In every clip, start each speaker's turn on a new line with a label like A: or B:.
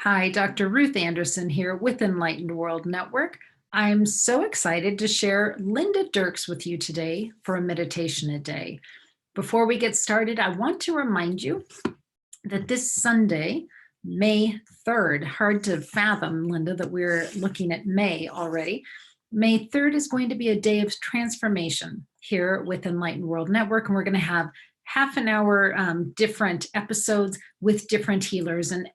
A: Hi, Dr. Ruth Anderson here with Enlightened World Network. I'm so excited to share Linda Dierks with you today for a meditation a day. Before we get started, I want to remind you that this Sunday, May 3rd, hard to fathom, Linda, that we're looking at May already. May 3rd is going to be a day of transformation here with Enlightened World Network, and we're going to have half an hour different episodes with different healers and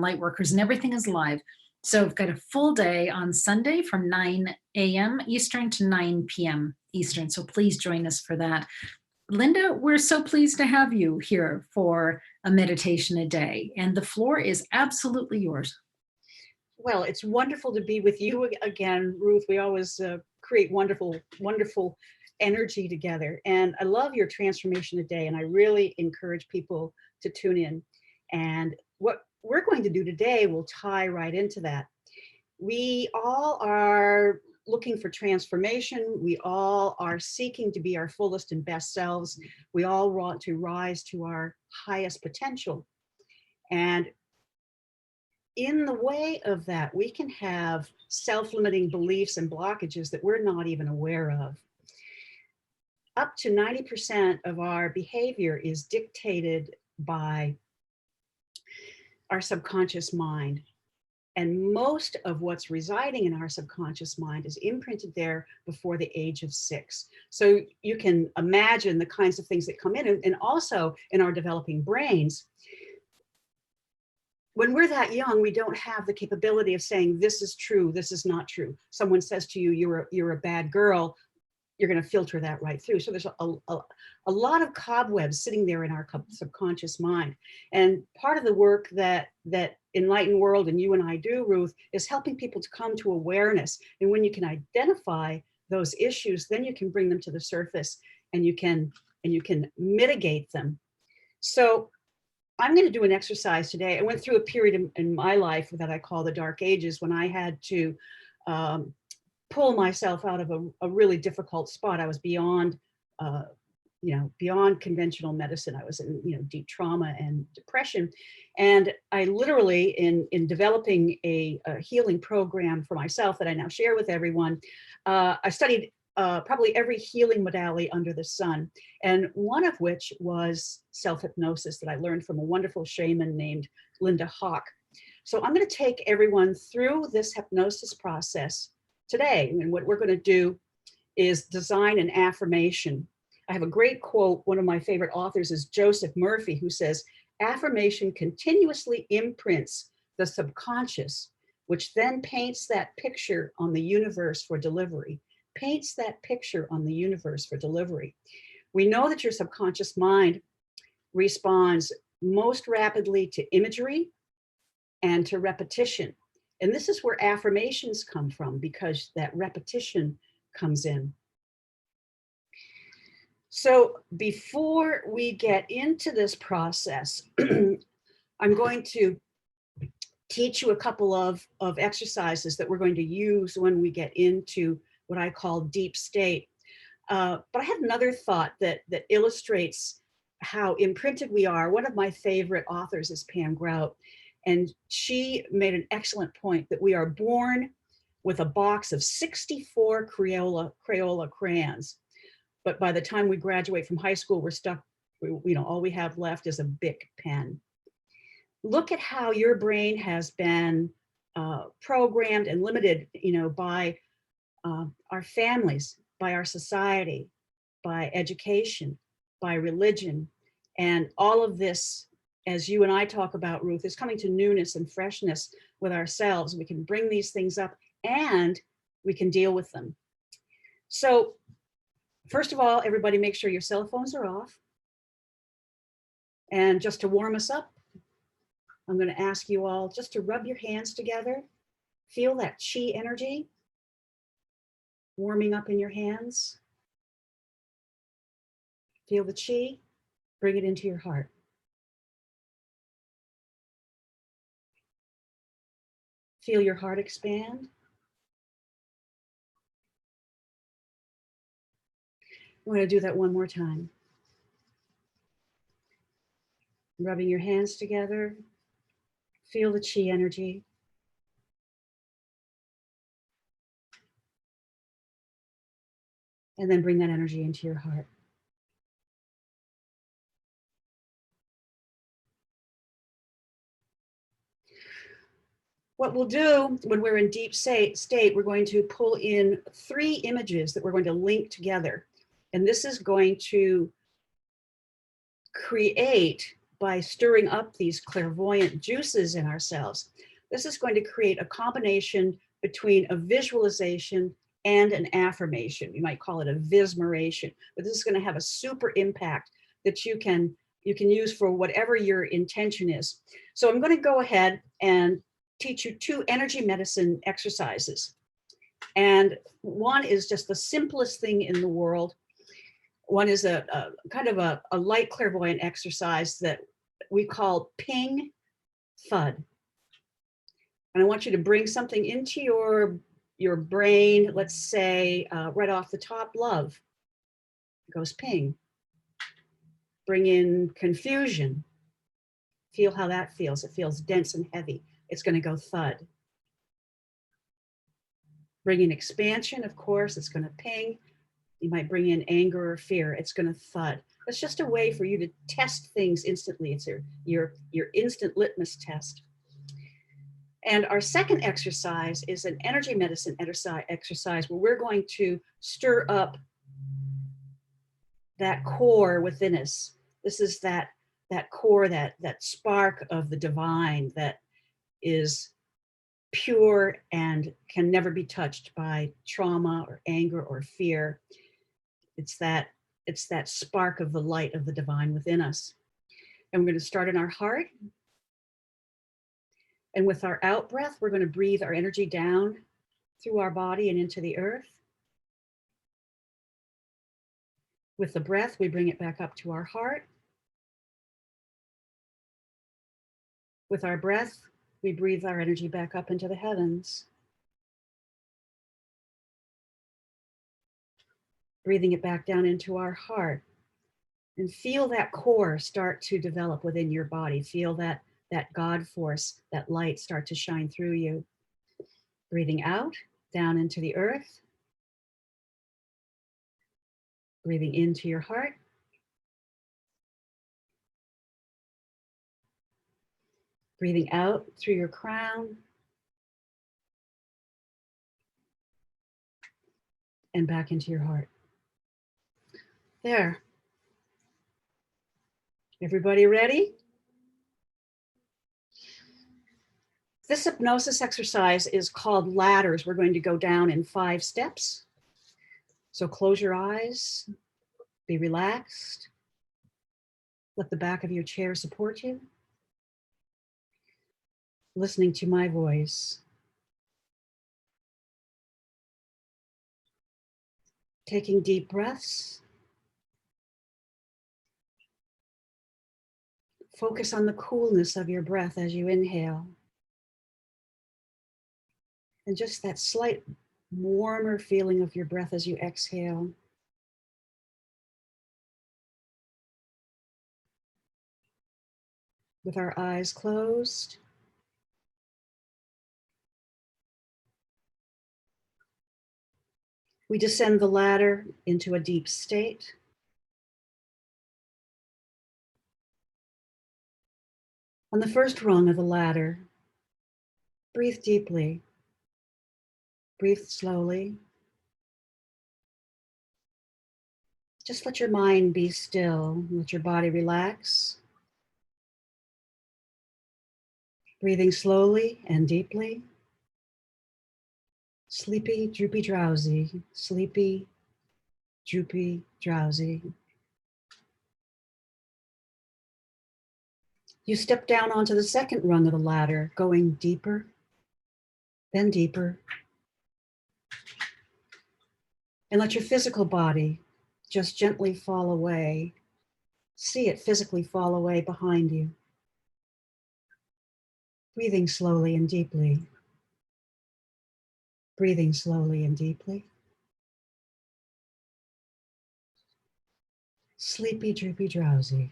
A: light workers, and everything is live. So we've got a full day on Sunday from 9 a.m. Eastern to 9 p.m. Eastern. So please join us for that. Linda, we're so pleased to have you here for a meditation a day, and the floor is absolutely yours.
B: Well, it's wonderful to be with you again, Ruth. We always create wonderful, wonderful energy together. And I love your transformation a day, and I really encourage people to tune in. And what we're going to do today will tie right into that. We all are looking for transformation. We all are seeking to be our fullest and best selves. We all want to rise to our highest potential. And in the way of that, we can have self-limiting beliefs and blockages that we're not even aware of. Up to 90% of our behavior is dictated by our subconscious mind. And most of what's residing in our subconscious mind is imprinted there before the age of 6. So you can imagine the kinds of things that come in, and also in our developing brains. When we're that young, we don't have the capability of saying, this is true, this is not true. Someone says to you, you're a bad girl, you're going to filter that right through. So there's a lot of cobwebs sitting there in our subconscious mind. And part of the work that Enlightened World and you and I do, Ruth, is helping people to come to awareness. And when you can identify those issues, then you can bring them to the surface and you can mitigate them. So I'm going to do an exercise today. I went through a period in my life that I call the dark ages, when I had to pull myself out of a really difficult spot. I was beyond, beyond conventional medicine. I was in, deep trauma and depression. And I literally, in developing a healing program for myself that I now share with everyone, I studied probably every healing modality under the sun, and one of which was self-hypnosis that I learned from a wonderful shaman named Linda Hawk. So I'm going to take everyone through this hypnosis process today, and what we're going to do is design an affirmation. I have a great quote. One of my favorite authors is Joseph Murphy, who says, "Affirmation continuously imprints the subconscious, which then paints that picture on the universe for delivery." Paints that picture on the universe for delivery. We know that your subconscious mind responds most rapidly to imagery and to repetition. And this is where affirmations come from, because that repetition comes in. So before we get into this process, I'm going to teach you a couple of exercises that we're going to use when we get into what I call deep state. But I had another thought that illustrates how imprinted we are. One of my favorite authors is Pam Grout, and she made an excellent point that we are born with a box of 64 Crayola crayons. But by the time we graduate from high school, we're stuck, all we have left is a Bic pen. Look at how your brain has been programmed and limited, by our families, by our society, by education, by religion. And all of this, as you and I talk about, Ruth, is coming to newness and freshness with ourselves. We can bring these things up and we can deal with them. So first of all, everybody make sure your cell phones are off. And just to warm us up, I'm going to ask you all just to rub your hands together. Feel that chi energy warming up in your hands. Feel the chi, bring it into your heart. Feel your heart expand. I'm going to do that one more time. Rubbing your hands together. Feel the chi energy. And then bring that energy into your heart. What we'll do when we're in deep state, we're going to pull in 3 images that we're going to link together. And this is going to create, by stirring up these clairvoyant juices in ourselves, this is going to create a combination between a visualization and an affirmation. You might call it a vismeration, but this is going to have a super impact that you can use for whatever your intention is. So I'm going to go ahead and teach you 2 energy medicine exercises. And one is just the simplest thing in the world. One is a kind of a light clairvoyant exercise that we call ping thud. And I want you to bring something into your brain. Let's say right off the top, love. It goes ping. Bring in confusion. Feel how that feels. It feels dense and heavy. It's going to go thud. Bring in expansion, of course, it's going to ping. You might bring in anger or fear, it's going to thud. That's just a way for you to test things instantly. It's your instant litmus test. And our second exercise is an energy medicine exercise where we're going to stir up that core within us. This is that core, that spark of the divine that is pure and can never be touched by trauma or anger or fear. It's that spark of the light of the divine within us. And we're going to start in our heart. And with our out breath, we're going to breathe our energy down through our body and into the earth. With the breath, we bring it back up to our heart. With our breath, we breathe our energy back up into the heavens. Breathing it back down into our heart. And feel that core start to develop within your body. Feel that God force, that light start to shine through you. Breathing out, down into the earth. Breathing into your heart. Breathing out through your crown. And back into your heart. There. Everybody ready? This hypnosis exercise is called ladders. We're going to go down in 5 steps. So close your eyes, be relaxed. Let the back of your chair support you. Listening to my voice. Taking deep breaths. Focus on the coolness of your breath as you inhale. And just that slight warmer feeling of your breath as you exhale. With our eyes closed. We descend the ladder into a deep state. On the first rung of the ladder, breathe deeply. Breathe slowly. Just let your mind be still. Let your body relax. Breathing slowly and deeply. Sleepy, droopy, drowsy. Sleepy, droopy, drowsy. You step down onto the second rung of the ladder, going deeper, then deeper. And let your physical body just gently fall away. See it physically fall away behind you. Breathing slowly and deeply. Breathing slowly and deeply. Sleepy, droopy, drowsy.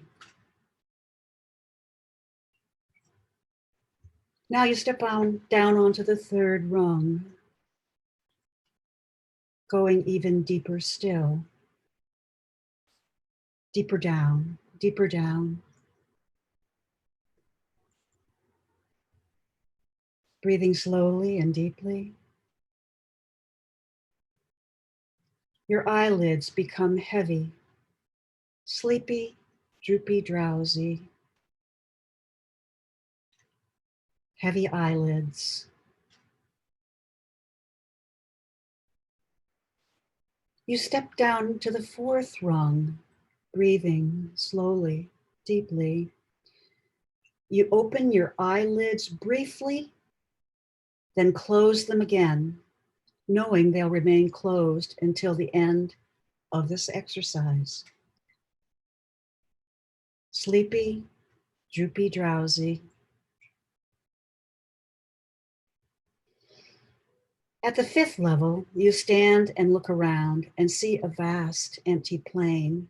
B: Now you step down onto the third rung, going even deeper still. Deeper down, deeper down. Breathing slowly and deeply. Your eyelids become heavy, sleepy, droopy, drowsy. Heavy eyelids. You step down to the fourth rung, breathing slowly, deeply. You open your eyelids briefly, then close them again, knowing they'll remain closed until the end of this exercise. Sleepy, droopy, drowsy. At the fifth level, you stand and look around and see a vast empty plain.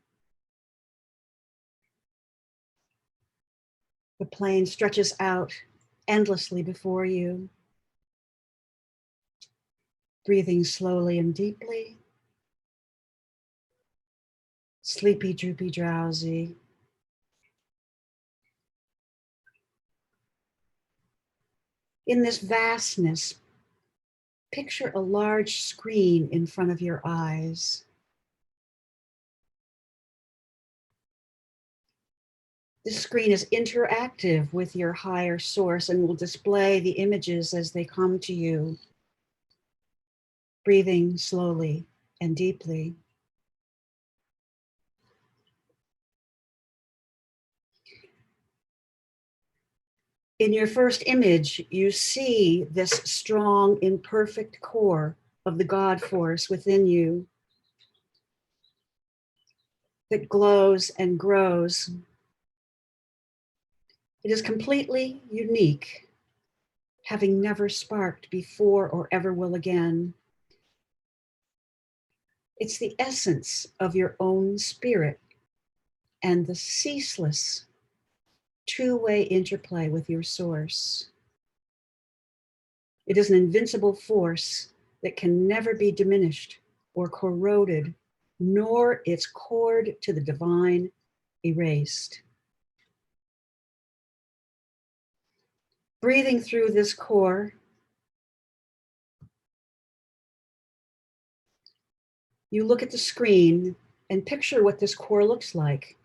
B: The plain stretches out endlessly before you. Breathing slowly and deeply. Sleepy, droopy, drowsy. In this vastness, picture a large screen in front of your eyes. This screen is interactive with your higher source and will display the images as they come to you. Breathing slowly and deeply. In your first image, you see this strong, imperfect core of the God force within you that glows and grows. It is completely unique, having never sparked before or ever will again. It's the essence of your own spirit and the ceaseless two-way interplay with your source. It is an invincible force that can never be diminished or corroded, nor its cord to the divine erased. Breathing through this core, you look at the screen and picture what this core looks like.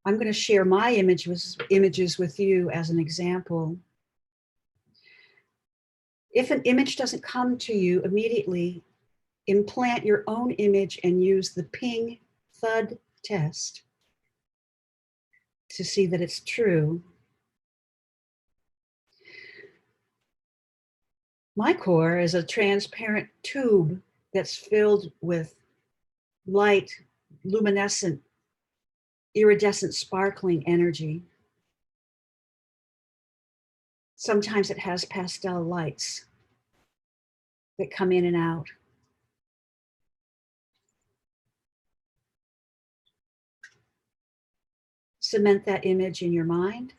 B: I'm going to share my images with you as an example. If an image doesn't come to you immediately, implant your own image and use the ping thud test to see that it's true. My core is a transparent tube that's filled with light, luminescent, iridescent, sparkling energy. Sometimes it has pastel lights that come in and out. Cement that image in your mind.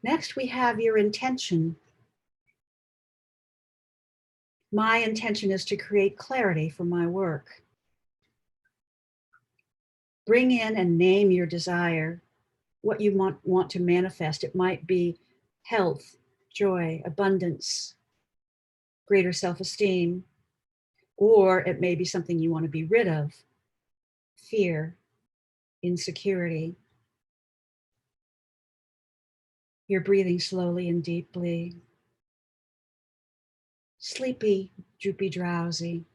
B: Next, we have your intention. My intention is to create clarity for my work. Bring in and name your desire, what you want to manifest. It might be health, joy, abundance, greater self-esteem, or it may be something you want to be rid of, fear, insecurity. You're breathing slowly and deeply. Sleepy, droopy, drowsy.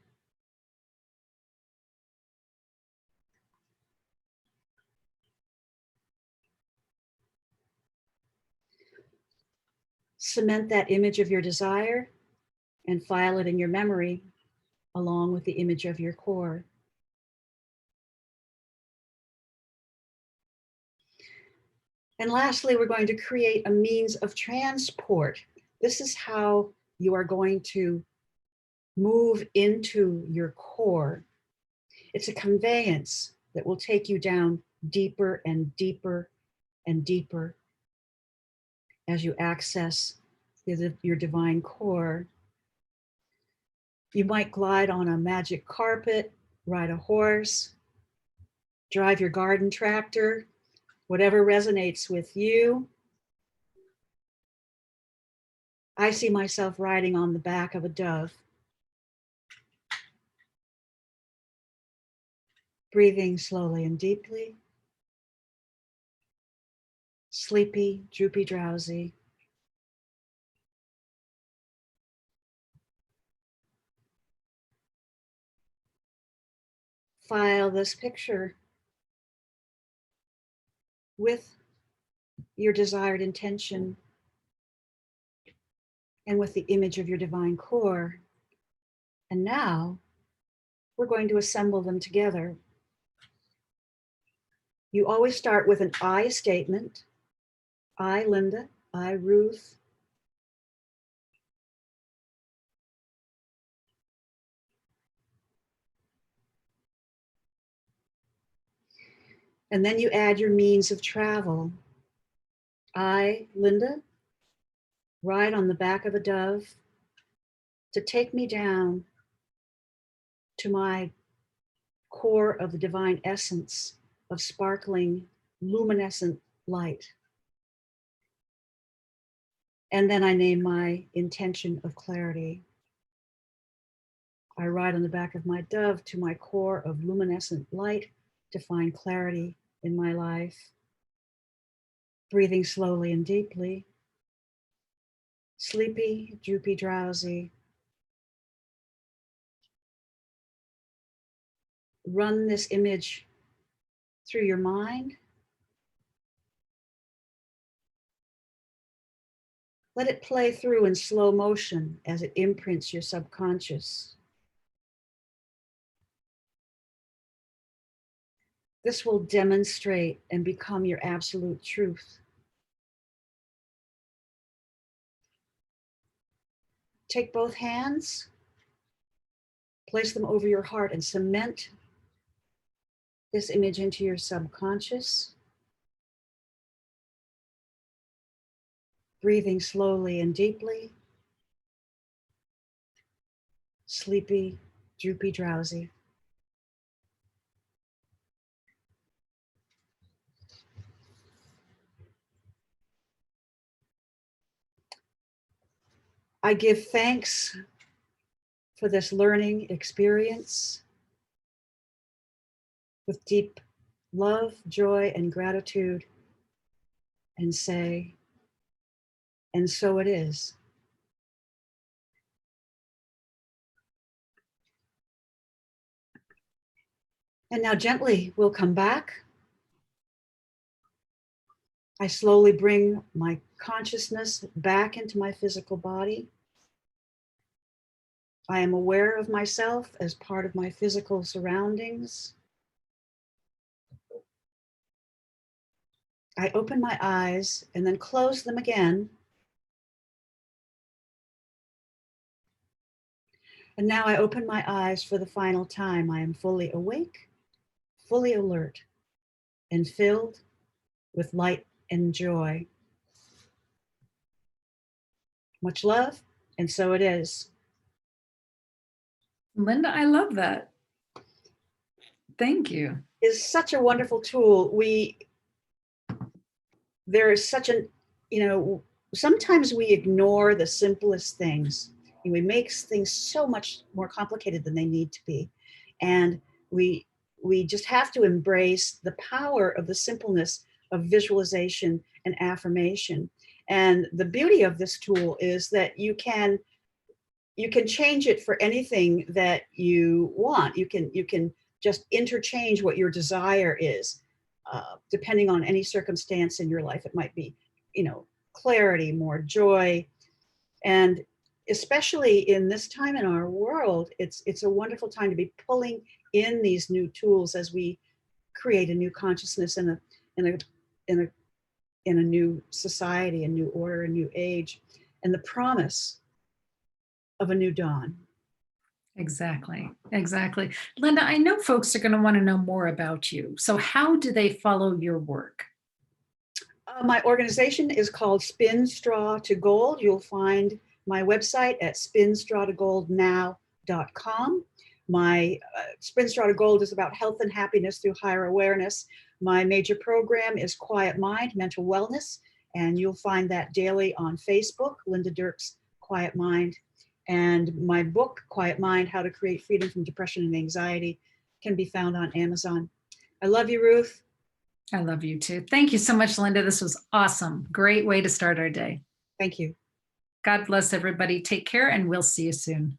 B: Cement that image of your desire and file it in your memory along with the image of your core. And lastly, we're going to create a means of transport. This is how you are going to move into your core. It's a conveyance that will take you down deeper and deeper and deeper as you access your divine core. You might glide on a magic carpet, ride a horse, drive your garden tractor, whatever resonates with you. I see myself riding on the back of a dove, breathing slowly and deeply, sleepy, droopy, drowsy. File this picture with your desired intention and with the image of your divine core. And now we're going to assemble them together. You always start with an I statement. I, Linda. I, Ruth. And then you add your means of travel. I, Linda, ride on the back of a dove to take me down to my core of the divine essence of sparkling, luminescent light. And then I name my intention of clarity. I ride on the back of my dove to my core of luminescent light to find clarity in my life. Breathing slowly and deeply. Sleepy, droopy, drowsy. Run this image through your mind. Let it play through in slow motion as it imprints your subconscious. This will demonstrate and become your absolute truth. Take both hands, place them over your heart and cement this image into your subconscious. Breathing slowly and deeply. Sleepy, droopy, drowsy. I give thanks for this learning experience with deep love, joy, and gratitude, and say, and so it is. And now gently we'll come back. I slowly bring my consciousness back into my physical body. I am aware of myself as part of my physical surroundings. I open my eyes and then close them again. And now I open my eyes for the final time. I am fully awake, fully alert, and filled with light and joy. Much love, and so it is.
A: Linda, I love that. Thank you.
B: Is such a wonderful tool. There is such an, sometimes we ignore the simplest things and we make things so much more complicated than they need to be. And we just have to embrace the power of the simpleness of visualization and affirmation. And the beauty of this tool is that you can change it for anything that you want. You can just interchange what your desire is, depending on any circumstance in your life. It might be, clarity, more joy. And especially in this time in our world, it's a wonderful time to be pulling in these new tools as we create a new consciousness in a new society, a new order, a new age, and the promise of a new dawn.
A: Exactly. Exactly. Linda, I know folks are going to want to know more about you. So, how do they follow your work?
B: My organization is called Spin Straw to Gold. You'll find my website at spinstrawtogoldnow.com. My Spin Straw to Gold is about health and happiness through higher awareness. My major program is Quiet Mind, Mental Wellness, and you'll find that daily on Facebook, Linda Dierks, Quiet Mind. And my book, Quiet Mind, How to Create Freedom from Depression and Anxiety, can be found on Amazon. I love you, Ruth.
A: I love you too. Thank you so much, Linda. This was awesome. Great way to start our day.
B: Thank you.
A: God bless everybody. Take care, and we'll see you soon.